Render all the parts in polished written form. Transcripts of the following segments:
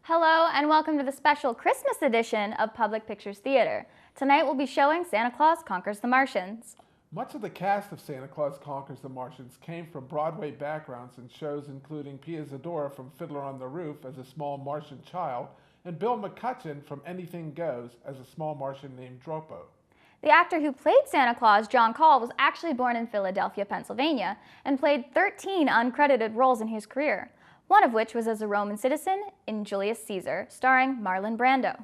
Hello and welcome to the special Christmas edition of Public Pictures Theater. Tonight we'll be showing Santa Clause Conquers the Martians. Much of the cast of Santa Claus Conquers the Martians came from Broadway backgrounds in shows including Pia Zadora from Fiddler on the Roof as a small Martian child, and Bill McCutcheon from Anything Goes as a small Martian named Dropo. The actor who played Santa Claus, John Call, was actually born in Philadelphia, Pennsylvania, and played 13 uncredited roles in his career, one of which was as a Roman citizen in Julius Caesar, starring Marlon Brando.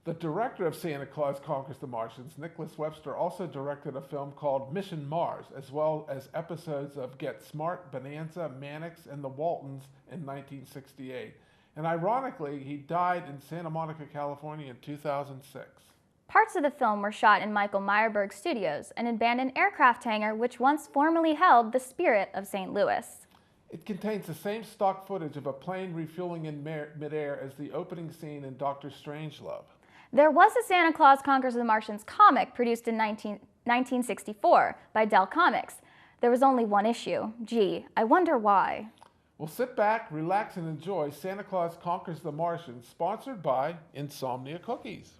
The director of Santa Claus Conquers the Martians, Nicholas Webster, also directed a film called Mission Mars, as well as episodes of Get Smart, Bonanza, Mannix, and The Waltons in 1968. And ironically, he died in Santa Monica, California in 2006. Parts of the film were shot in Michael Meyerberg Studios, an abandoned aircraft hangar which once formerly held the Spirit of St. Louis. It contains the same stock footage of a plane refueling in midair as the opening scene in Dr. Strangelove. There was a Santa Claus Conquers the Martians comic produced in 1964 by Dell Comics. There was only one issue. Gee, I wonder why. Well, sit back, relax, and enjoy Santa Claus Conquers the Martians, sponsored by Insomnia Cookies.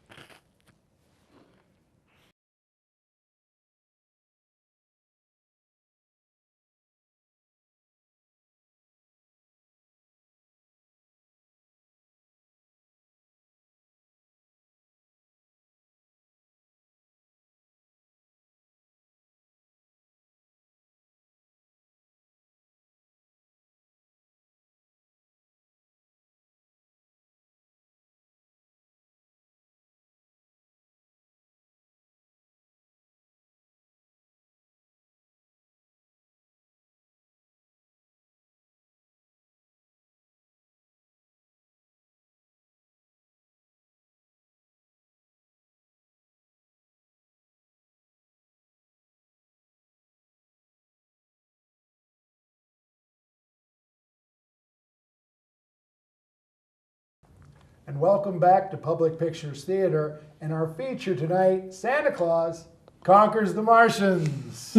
And welcome back to Public Pictures Theater and our feature tonight, Santa Claus Conquers the Martians.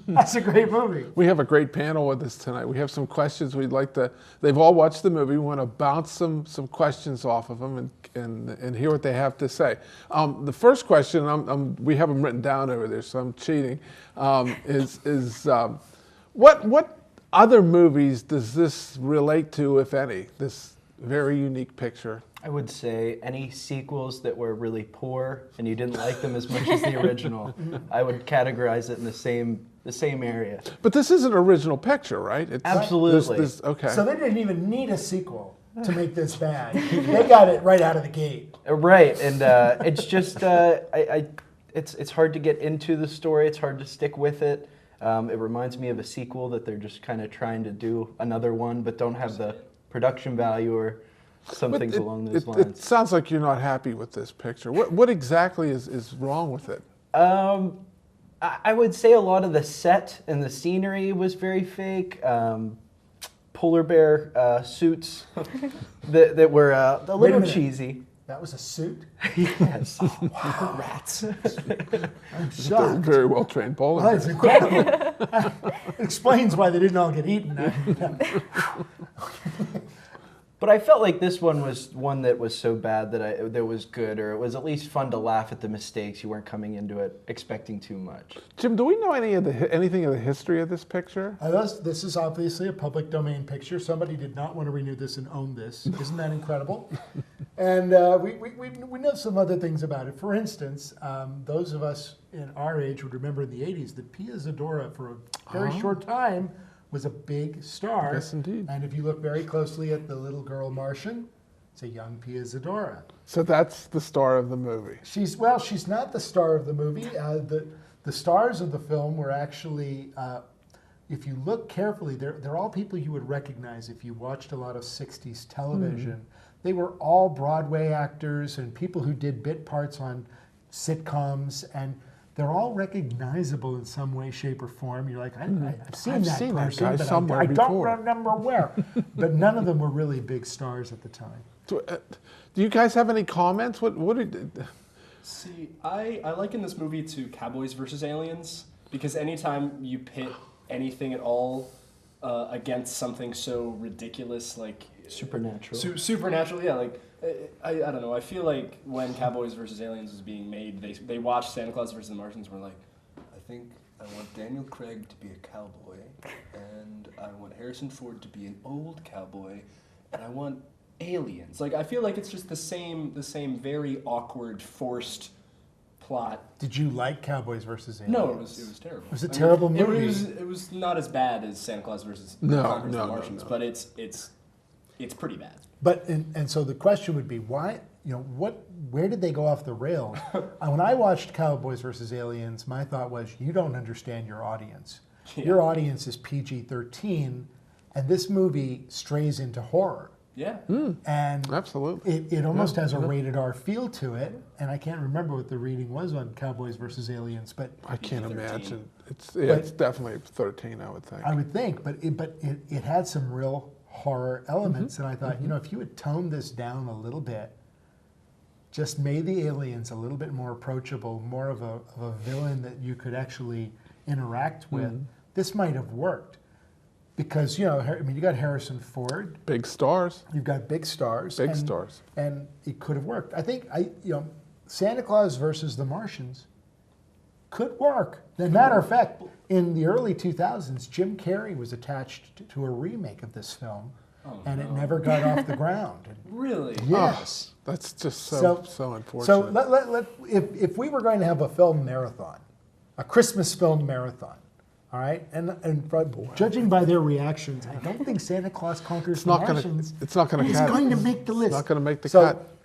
That's a great movie. We have a great panel with us tonight. We have some questions we'd like to, they've all watched the movie. We want to bounce some questions off of them and hear what they have to say. The first question, we have them written down over there, so I'm cheating, is what other movies does this relate to, if any, this very unique picture? I would say any sequels that were really poor and you didn't like them as much as the original, I would categorize it in the same area. But this is an original picture, right? Absolutely. Okay. So they didn't even need a sequel to make this bad. They got it right out of the gate. Right, and it's just it's hard to get into the story. It's hard to stick with it. It reminds me of a sequel that they're just kind of trying to do another one, but don't have the production value or some things along those lines. It sounds like you're not happy with this picture. What exactly is wrong with it? I would say a lot of the set and the scenery was very fake. Polar bear suits that were a little cheesy. That was a suit? Yes. Wow. Rats. I'm shocked. Very well trained bowling. Well, that's incredible. It explains why they didn't all get eaten. But I felt like this one was one that was so bad that was good, or it was at least fun to laugh at the mistakes. You weren't coming into it expecting too much. Jim, do we know anything of the history of this picture? This is obviously a public domain picture. Somebody did not want to renew this and own this. Isn't that incredible? And we know some other things about it. For instance, those of us in our age would remember in the 80s that Pia Zadora, for a very short time, was a big star. Yes, indeed. And if you look very closely at the little girl Martian, it's a young Pia Zadora. So that's the star of the movie. She's not the star of the movie. The stars of the film were actually, if you look carefully, they're all people you would recognize if you watched a lot of 60s television. Mm-hmm. They were all Broadway actors and people who did bit parts on sitcoms, and they're all recognizable in some way, shape, or form. You're like, I've seen that person, but somewhere I don't before. remember where. But none of them were really big stars at the time. So, do you guys have any comments? See, I liken this movie to Cowboys versus Aliens, because anytime you pit anything at all against something so ridiculous like Supernatural. Supernatural, yeah. Like I don't know. I feel like when Cowboys versus Aliens was being made, they watched Santa Claus versus the Martians. And were like, I think I want Daniel Craig to be a cowboy, and I want Harrison Ford to be an old cowboy, and I want aliens. Like I feel like it's just the same very awkward, forced plot. Did you like Cowboys versus Aliens? No, it was terrible. It was a terrible movie. It was not as bad as Santa Claus versus Conquers the Martians, but it's pretty bad. But and so the question would be why, where did they go off the rails? When I watched Cowboys versus Aliens, my thought was, you don't understand your audience. Yeah. Your audience is PG-13, and this movie strays into horror. Yeah. And Absolutely. it almost has a rated R feel to it, and I can't remember what the reading was on Cowboys versus Aliens, but I can't PG-13. imagine. It's definitely 13, I would think. I would think, but it had some real horror elements, and I thought, if you would tone this down a little bit, just made the aliens a little bit more approachable, more of a villain that you could actually interact with, this might have worked. Because, you got Harrison Ford. Big stars. You've got big stars. Big stars. And it could have worked. I think, Santa Claus versus the Martians could work. As a matter of fact, in the early 2000s, Jim Carrey was attached to a remake of this film, and it never got off the ground. Really? Yes. That's just so unfortunate. So if we were going to have a film marathon, a Christmas film marathon, all right, and judging by their reactions, I don't think Santa Claus Conquers the Martians it's not going to is cut. going to make the list. It's not going to make the cut.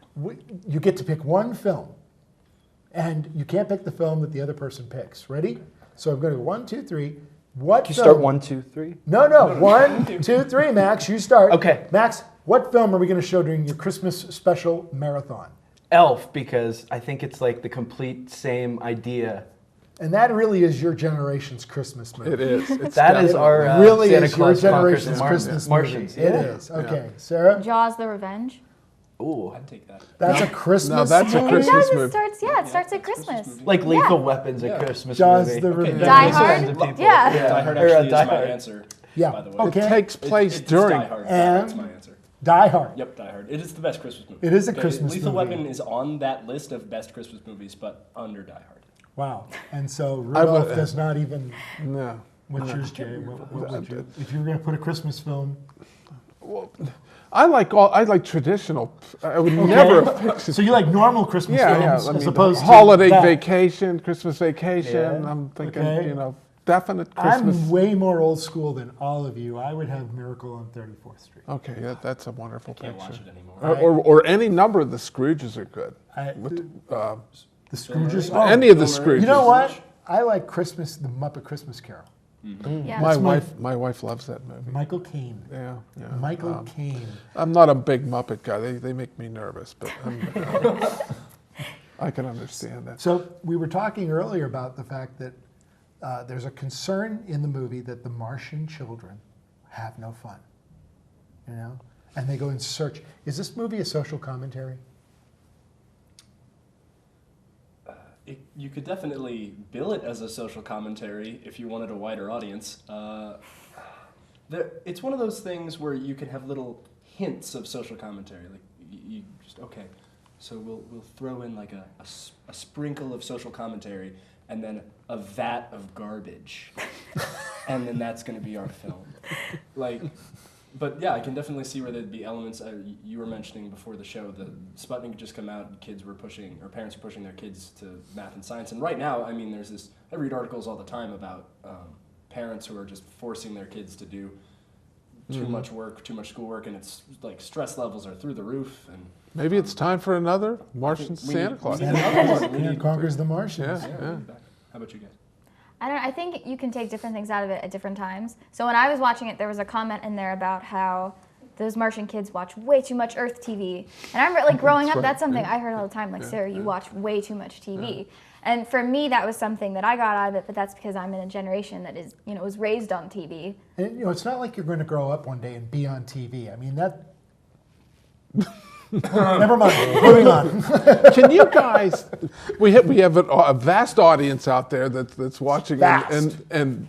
You get to pick one film, and you can't pick the film that the other person picks. Ready? So I'm going to go 1, 2, 3. What? You film? start 1, 2, 3. No. 1, 2, 3. Max, you start. Okay. Max, what film are we going to show during your Christmas special marathon? Elf, because I think it's like the complete same idea. And that really is your generation's Christmas movie. It is. It's That is our really Santa is your Claus Conquers the generation's Christmas Martians. movie. It Yeah. is. Okay, Sarah? Jaws: The Revenge. Ooh. I'd take that. That's a Christmas No, that's a movie? Christmas It movie. starts. Yeah, it starts at Christmas. Like Lethal Yeah. Weapons, a Christmas Jaws movie. the Okay, Revenge. Die Makes Hard? sense to people. Yeah. Die Hard Or, actually Die is my Hard. answer. Yeah. By the way. Okay. It takes place It's during. Die Hard. And- That's my answer. Die Hard. Yep, Die Hard. It is the best Christmas movie. It is a Okay, Christmas Lethal movie. Weapon is on that list of best Christmas movies, but under Die Hard. Wow. And so Rudolph would- does not even. No. What's yours, Jay? What would you, if you were going to put a Christmas film? Well, I like traditional. I would never have picked. So you like normal Christmas films I mean, as opposed to holiday that. vacation, Christmas vacation. Yeah. I'm thinking, Okay. definite Christmas. I'm way more old school than all of you. I would have Miracle on 34th Street. Okay, that's a wonderful Can't watch picture. it anymore. Or any number of the Scrooges are good. The Scrooges. Any of the Bill Murray. Scrooges. You know what? I like the Muppet Christmas Carol. Yeah. My wife loves that movie. Michael Caine. Yeah. Michael Caine. I'm not a big Muppet guy. They make me nervous, but I can understand that. So we were talking earlier about the fact that there's a concern in the movie that the Martian children have no fun, and they go in search. Is this movie a social commentary? You could definitely bill it as a social commentary if you wanted a wider audience. It's one of those things where you can have little hints of social commentary. Like you just so we'll throw in like a sprinkle of social commentary and then a vat of garbage, and then that's going to be our film. But yeah, I can definitely see where there'd be elements. You were mentioning before the show, the Sputnik had just come out, and parents were pushing their kids to math and science. And right now, I mean, there's this. I read articles all the time about parents who are just forcing their kids to do too much work, too much schoolwork, and it's like stress levels are through the roof. And Maybe it's time for another Martian Santa Claus. Santa Conquers the Martians. Yeah. How about you guys? I think you can take different things out of it at different times. So when I was watching it, there was a comment in there about how those Martian kids watch way too much Earth TV. And I remember, growing up, that's something I heard all the time. Sarah, you watch way too much TV. And for me, that was something that I got out of it, but that's because I'm in a generation that is, was raised on TV. And it's not like you're going to grow up one day and be on TV. I mean, that. Never mind. Moving on. Can you guys? We have a vast audience out there that's watching, Vast. and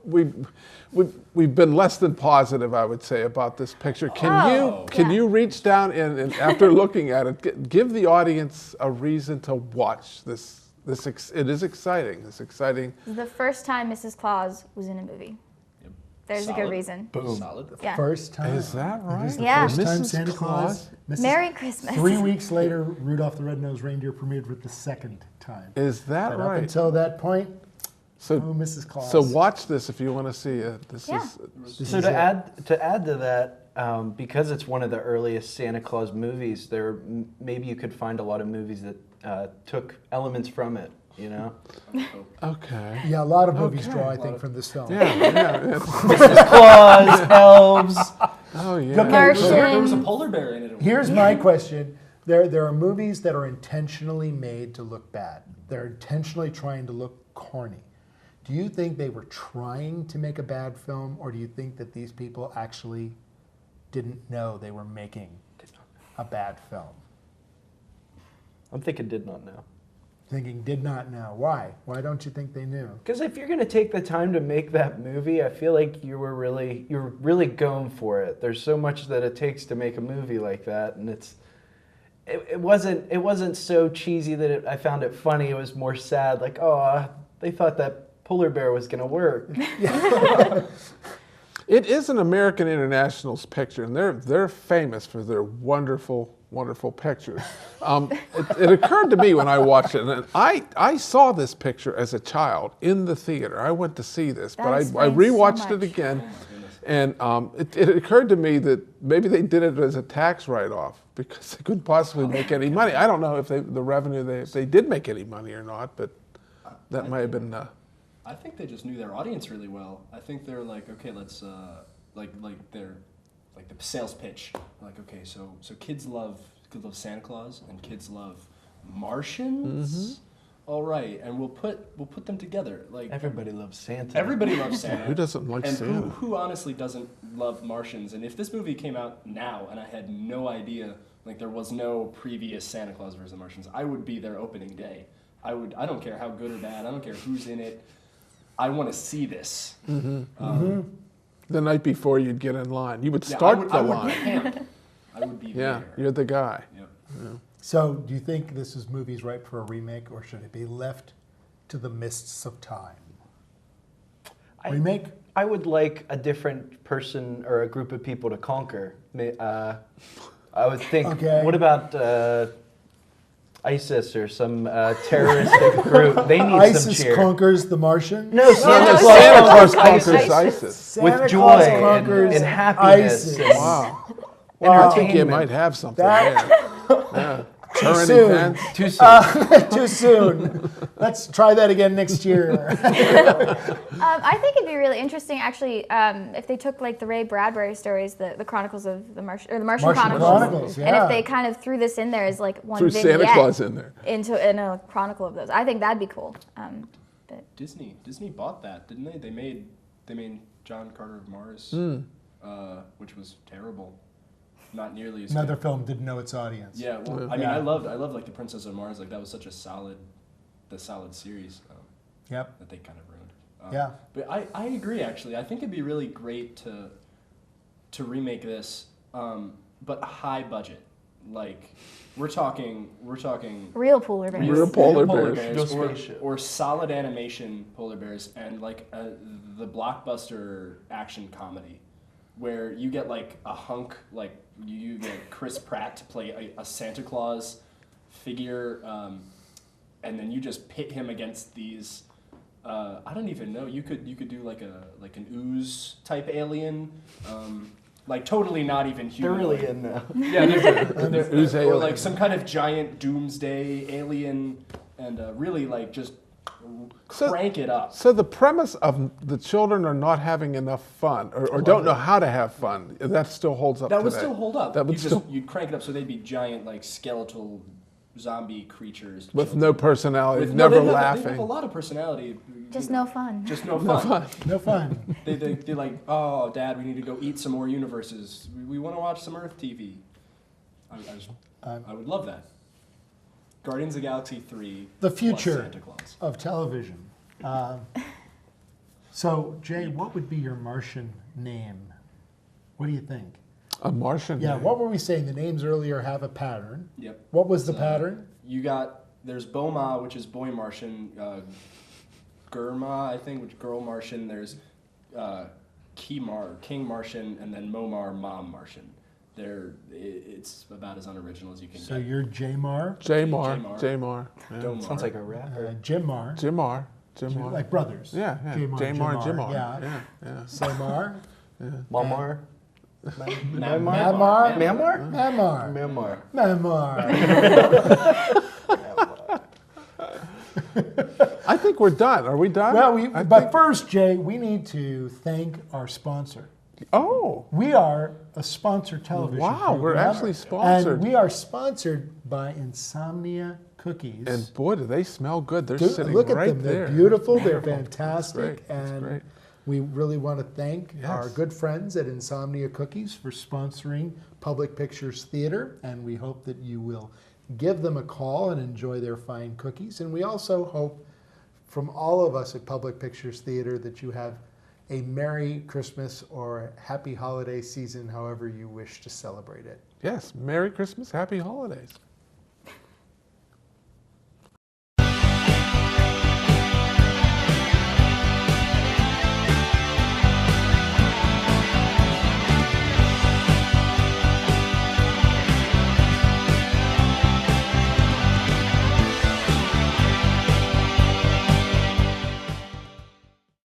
we've been less than positive, I would say, about this picture. Can you reach down and after looking at it, give the audience a reason to watch this? It is exciting. It's exciting. This is the first time Mrs. Claus was in a movie. Yep. There's a good reason. Boom. Solid. Yeah. First time. Is that right? It is the Yeah. first time Mrs. Santa Claus. Merry Christmas. 3 weeks later, Rudolph the Red-Nosed Reindeer premiered for the second time. Is that But right? Up until that point, So, Mrs. Claus. so watch this if you want to see it. This Yeah. is So to add to that, because it's one of the earliest Santa Claus movies, maybe you could find a lot of movies that took elements from it. You know, okay. Yeah, a lot of movies Okay. draw, I think, from this film. Yeah. Claus, elves. Oh yeah. Okay, Martian. There was a polar bear in it. Here's my question. There are movies that are intentionally made to look bad. They're intentionally trying to look corny. Do you think they were trying to make a bad film, or do you think that these people actually didn't know they were making a bad film? I'm thinking did not know. Thinking did not know. Why? Why don't you think they knew? Because if you're going to take the time to make that movie, I feel like you're really going for it. There's so much that it takes to make a movie like that, and it wasn't so cheesy that I found it funny. It was more sad, like, oh, they thought that polar bear was going to work. It is an American International's picture, and they're famous for their wonderful pictures. It occurred to me when I watched it, and I saw this picture as a child in the theater. I went to see this, but I rewatched it again, and it occurred to me that maybe they did it as a tax write-off because they couldn't possibly make any money. I don't know if the revenue if they did make any money or not, but that might have been. I think they just knew their audience really well. I think they're like, okay, let's like they're like the sales pitch. Like, okay, so kids love Santa Claus and kids love Martians. Mm-hmm. All right, and we'll put them together. Like Everybody loves Santa. everybody loves Santa. Who doesn't like and Santa? Who honestly doesn't love Martians? And if this movie came out now and I had no idea, like there was no previous Santa Claus versus the Martians, I would be their opening day. I don't care how good or bad. I don't care who's in it. I want to see this. The night before you'd get in line. You would Yeah, start the I would line. be camped. I would be Yeah, there. you're the guy. Yep. So, do you think this movie's ripe for a remake, or should it be left to the mists of time? Remake? I would like a different person or a group of people to conquer. I would think, Okay. what about ISIS or some terroristic group? They need some ISIS cheer. conquers the Martian? No, Santa Santa Claus Claus conquers ISIS. ISIS. Santa With Claus joy conquers and happiness. ISIS. And Wow. I think you entertainment. might have something That- there. Yeah. Current soon. events. Too soon. Too soon. Let's try that again next year. I think it'd be really interesting, actually, if they took like the Ray Bradbury stories, the Chronicles of the Martian, or the Martian Chronicles, and yeah. if they kind of threw this in there as like one Threw vignette Santa Claus in there. in a chronicle of those, I think that'd be cool. Disney bought that, didn't they? They made John Carter of Mars, which was terrible. Not nearly as Another good. film didn't know its audience. Yeah, well, I mean, Yeah. I loved like the Princess of Mars. Like that was such a solid series Yep. that they kind of ruined. Yeah. But I agree. Actually, I think it'd be really great to remake this, but high budget. Like we're talking Real polar bears. Real polar bears. No spaceship. or solid animation polar bears, and like the blockbuster action comedy, where you get like a hunk, like you get Chris Pratt to play a Santa Claus figure, and then you just pit him against these. I don't even know. You could do like an ooze type alien, like totally not even They're human. really in now. Yeah, Ooze or alien. like some kind of giant doomsday alien, and really like just crank it up. So the premise of the children are not having enough fun, or don't know how to have fun, that still holds up That today. would still hold up. That would You'd crank it up so they'd be giant like skeletal zombie creatures with children. no personality, With- never they have laughing. a lot of personality. Just no fun. Just no fun. No fun. They're like, oh, Dad, we need to go eat some more universes. We want to watch some Earth TV. I would love that. Guardians of the Galaxy 3. The plus future Santa Claus. of television. So, Jay, what would be your Martian name? What do you think? A Martian Yeah, name. what were we saying? The names earlier have a pattern. Yep. What was the So, pattern? There's Boma, which is boy Martian, Gurma, I think, which girl Martian. There's Kimar, king Martian, and then Momar, mom Martian. It's about as unoriginal as you can So get. you're Jamar, Jamar. Jamar. Jamar. Yeah. Domar. Sounds like a rapper. Jimar, Jamar. Jamar. like brothers. Yeah, yeah. Jamar, Jamar and Jamar. Yeah. Yeah, yeah. Samar, Mamar. Mamar, Mamar? Mamar, Mamar. Mamar. I think we're done. Are we done? Well, I but think- first, Jay, we need to thank our sponsor. Oh, We are a sponsored television Wow, we're program, actually sponsored. And we are sponsored by Insomnia Cookies. and boy, do they smell good. They're Dude, sitting look at right them. there. They're beautiful. They're Wonderful. fantastic. That's great. That's And great. we really want to thank Yes. our good friends at Insomnia Cookies for sponsoring Public Pictures Theater. And we hope that you will give them a call and enjoy their fine cookies. And we also hope from all of us at Public Pictures Theater that you have a Merry Christmas or Happy Holiday season, however you wish to celebrate it. Yes, Merry Christmas, Happy Holidays.